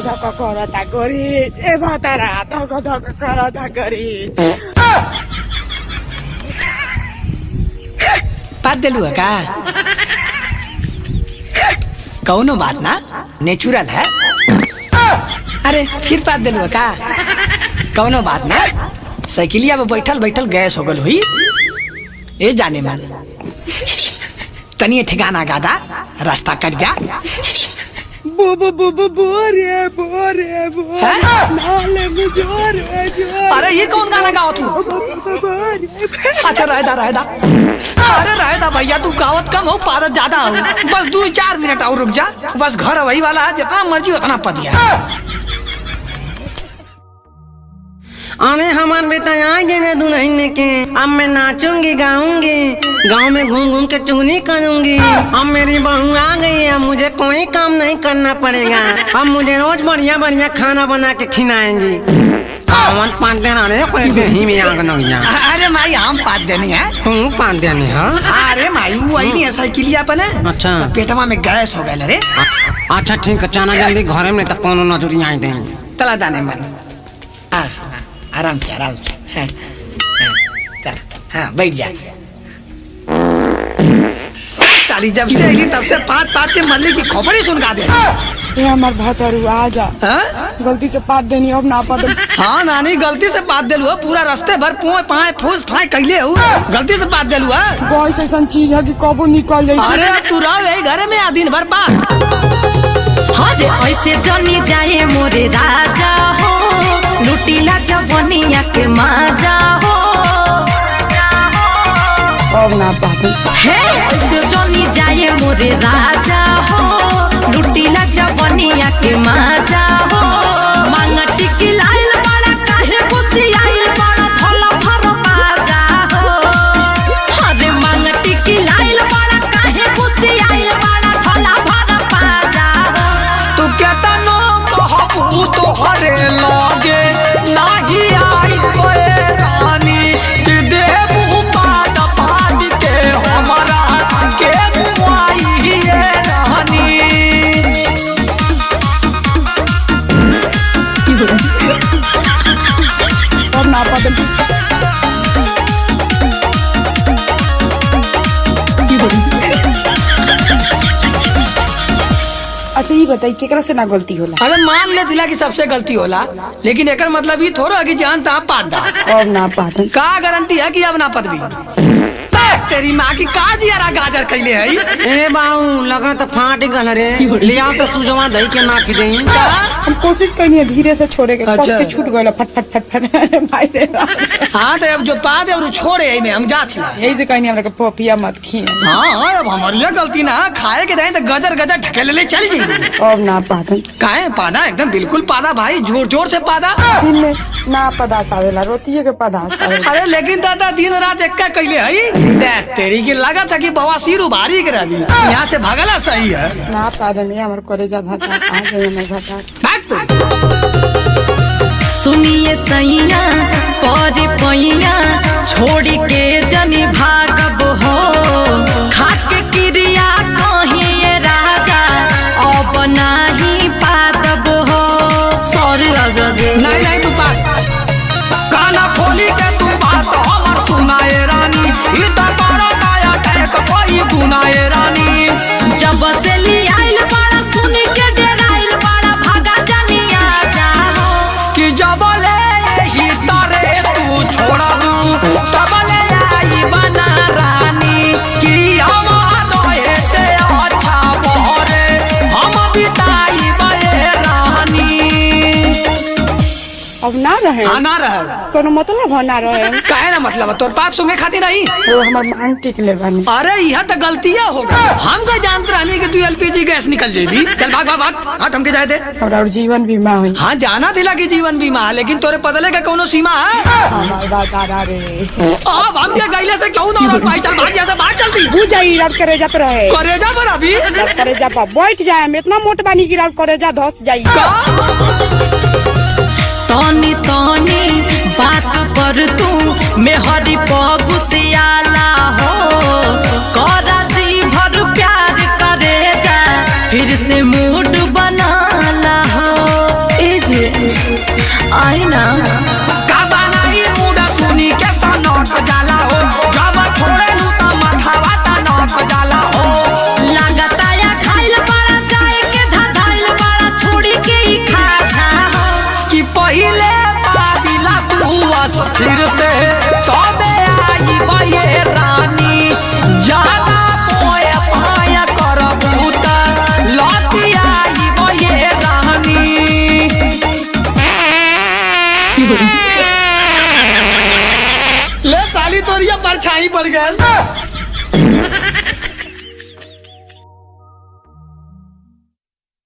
धक करता करी ए भातारा धक धक करता करी पात दिलू है का? कौनो बात ना, नेचुरल है। अरे फिर पात दिलू है का? कौनो बात ना, साइकिलिया में बैठल बैठल गैस हो गल हुई। ए जाने मन तनिए ठिकाना गादा रास्ता कट जा। बोरे नाले में जोरे जोरे। अरे ये कौन गाना गाओ तू? अच्छा रहदा रहदा। अरे रहदा भैया, तू गावत कम हो पारत ज्यादा हो। बस 2-4 मिनट और रुक जा, बस घर वही वाला है, जितना मर्जी उतना पदिया। अरे हमार बेटा आएंगे ना दुल्हन के, अब मैं नाचूंगी गाऊंगी, गांव में घूम घूम के चुगली करूंगी। अब मेरी बहू आ गई है, मुझे कोई काम नहीं करना पड़ेगा। अब मुझे रोज बढ़िया बढ़िया खाना बना के खिलाएंगी। कावन पाँच दिन आ रहे दही में आग लग जा। अरे माई हम पात देनी है, तू पाँच दिन है? अरे माई वही नहीं है साइकिलिया पर है। अच्छा तो पेटवा में गैस हो गया रे। अच्छा ठीक है, चना जल्दी घरे में, तक कोनो नजरी आई दे। तला दाने मन आराम से आराम से। हाँ, चल हाँ बैठ जा। साली जब से आई तब से पात पात के मल्ली की खोपड़ी सुनगा दे। ये हमार भातारू आ जा, गलती से पात देनी अब ना पात। हाँ नानी गलती से पात दिलू, पूरा रास्ते भर पोए पाए फूस फाए कैले हो, गलती से पात दिलू। गैस ऐसा चीज है कि कबो निकल जाए। अरे अब तू रह गई घरे में आ दिन भर पात। अरे ऐसे जनी जाए मोरे राजा हो, लुटीला जवनिया के माजा हो। अब ना पात हे ऐसे जनी जाए मोरे राजा हो, लुटीला जवनिया के माजा हो। मांगटी की लाइल बड़ा काहे गुस्सी आइल बड़ा थोला भर बाजा हो। अरे मांगटी की लाइल बड़ा काहे गुस्सी आइल बड़ा थोला भर बाजा हो। तू कहता नो कहबू तो हरे लागे नाही आई कोई रानी कि देबू पाद पाद के हमरा के बुआई ये रानी। अब ना पात। अच्छा ये बताई केकरा से ना गलती होला? अरे मान ले दिला कि सबसे गलती होला, लेकिन एकर मतलब ये थोड़ा कि जान ता पाद दा। अब ना पात। का गारंटी है कि अब ना पदवी? तेरी माँ की का जियारा गाजर कैले है। ए बाऊ लगा तो फाट गल रे, लिया तो सुजवा दही के नाथ दे। हम कोशिश करनी है धीरे से छोड़े के, अच्छा। कस के छूट गया फट फट फट फट। भाई रे हाँ तो अब जो पाद है और छोड़े में हम जात हिला। यही से कहनी हमरा के पोपिया मत खिए। हाँ अब हमारी गलती ना, खाए के दाएं तो गजर गजर ढकेले ले चल जाइए। अब ना पात। काहे पादा एकदम बिल्कुल पादा भाई, जोर जोर से पादा। दिन में ना पदास आवेला, रोटिए के पदास आवेला। अरे लेकिन दादा दिन रात एक्का कैले है। तेरी की लगा था कि बवासीर उभारी के रही, यहाँ से भगला सही है। ना पाद में हमर करेजा भाता आ गए हमर भाता। भाग तू। सुनिए सैया पर पैया छोड़ के जनी भागब हो। खाके क्रिया कहिए राजा अब नहीं पातब हो। सॉरी राजा जी। नहीं नहीं तू पाद, काना खोली के तू बात हमर सुनाए रानी। इतना बड़ा काया टैक कोई गुनाए रानी। जब से लियाइल बड़ा सुनी के डेराइल बड़ा भागा जनिया जाओ। कि जब ले ही तारे तू छोड़ा दू तब ले आई बना रानी। कि हमारो से अच्छा बहरे हम बिताई बे रानी। अब ना रहे ना रहे कोनो मतलब हो ना रहे। काहे ना मतलब तोर पाप सुंगे खाती नहीं। वो हमर मांग टिक ले बानी। अरे यह तो गलतियां हो गई। हम को जानते रहनी कि तू एलपीजी गैस निकल जाएगी। चल भाग भाग भाग, हट हमके जाए दे। और जीवन बीमा हुई। हाँ जाना थिला कि जीवन बीमा, लेकिन तोरे बदले का कोनो सीमा है। हमार बात रे अब हम के गईले से क्यों ना भाई, चल भाग जैसे भाग चलती। बुझ जाई रब करेजा पे रहे। करेजा पर अभी रब करेजा पर बैठ जाए, हम इतना मोट बानी गिराव करेजा धस जाई। तनी तनी बात पर तू मेहरी पगुसियाला हो। करा जी भर प्यार करे जा, फिर से मूड बनाला हो। ले साली तोरिया परछाई पड़ गया।